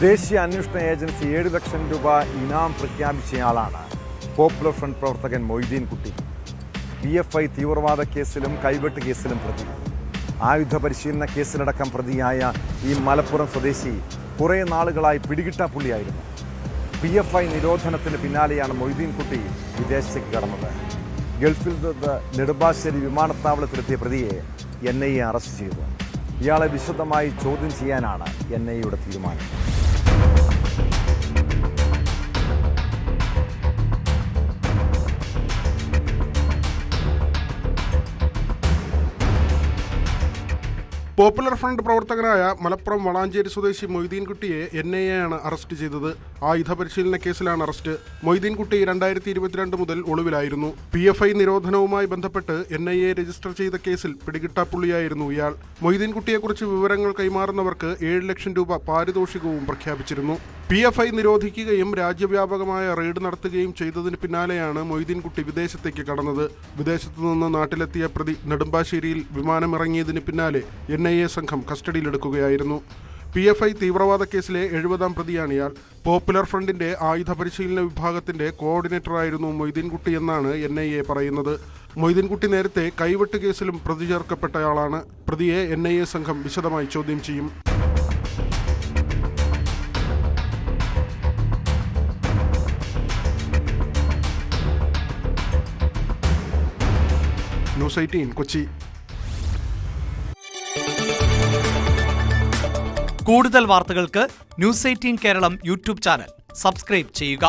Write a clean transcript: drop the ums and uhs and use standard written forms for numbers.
ദേശീയ അന്വേഷണ ഏജൻസി 7 ലക്ഷം രൂപ ഇനാം പ്രഖ്യാപിച്ചയാളാണ് പോപ്പുലർ ഫ്രണ്ട് പ്രവർത്തകൻ മൊയ്തീൻ കുട്ടി. PFI തീവ്രവാദ കേസിലും കൈവെട്ട് കേസിലും പ്രതി. ആയുധ പരിശീലന കേസിലടക്കം പ്രതിയായ ഈ മലപ്പുറം സ്വദേശി കുറേ നാളുകളായി പിടികിട്ടാപ്പുള്ളിയായിരുന്നു. PFI നിരോധനത്തിന് പിന്നാലെയാണ് മൊയ്തീൻ കുട്ടി വിദേശത്തേക്ക് കടന്നത്. ഗൾഫിൽ നിന്ന് നെടുമ്പാശ്ശേരി വിമാനത്താവളത്തിലെത്തിയ പ്രതിയെ NIA അറസ്റ്റ് ചെയ്തു. ഇയാളെ വിശദമായി ചോദ്യം ചെയ്യാനാണ് NIAയുടെ തീരുമാനം. പോപ്പുലർ ഫ്രണ്ട് പ്രവർത്തകനായ മലപ്പുറം വളാഞ്ചേരി സ്വദേശി മൊയ്തീൻ കുട്ടിയെ NIA ആണ് അറസ്റ്റ് ചെയ്തത്. ആയുധ പരിശീലന കേസിലാണ് അറസ്റ്റ്. മൊയ്തീൻ കുട്ടി 2022 മുതൽ ഒളിവിലായിരുന്നു. PFI നിരോധനവുമായി ബന്ധപ്പെട്ട് NIA രജിസ്റ്റർ ചെയ്ത കേസിൽ പിടികിട്ടാപ്പുള്ളിയായിരുന്നു ഇയാൾ. മൊയ്തീൻ കുട്ടിയെക്കുറിച്ച് വിവരങ്ങൾ കൈമാറുന്നവർക്ക് 7 ലക്ഷം രൂപ പാരിതോഷികവും പ്രഖ്യാപിച്ചിരുന്നു. PFI നിരോധിക്കുകയും രാജ്യവ്യാപകമായ റെയ്ഡ് നടത്തുകയും ചെയ്തതിന് പിന്നാലെയാണ് മൊയ്തീൻ കുട്ടി വിദേശത്തേക്ക് കടന്നത്. വിദേശത്തു നിന്ന് നാട്ടിലെത്തിയ പ്രതി നെടുമ്പാശ്ശേരിയിൽ വിമാനമിറങ്ങിയതിന് പിന്നാലെ NIA സംഘം കസ്റ്റഡിയിലെടുക്കുകയായിരുന്നു. PFI തീവ്രവാദ കേസിലെ 70ാം പ്രതിയാണ് ഇയാൾ. പോപ്പുലർ ഫ്രണ്ടിന്റെ ആയുധ പരിശീലന വിഭാഗത്തിന്റെ കോർഡിനേറ്ററായിരുന്നു മൊയ്തീൻ കുട്ടി എന്നാണ് NIA പറയുന്നത്. മൊയ്തീൻ കുട്ടി നേരത്തെ കൈവെട്ട് കേസിലും പ്രതി ചേർക്കപ്പെട്ടയാളാണ്. പ്രതിയെ NIA സംഘം വിശദമായി ചോദ്യം ചെയ്യും. ന്യൂസ് 18 കൊച്ചി. കൂടുതൽ വാർത്തകൾക്ക് news 18 Keralam YouTube channel subscribe ചെയ്യുക.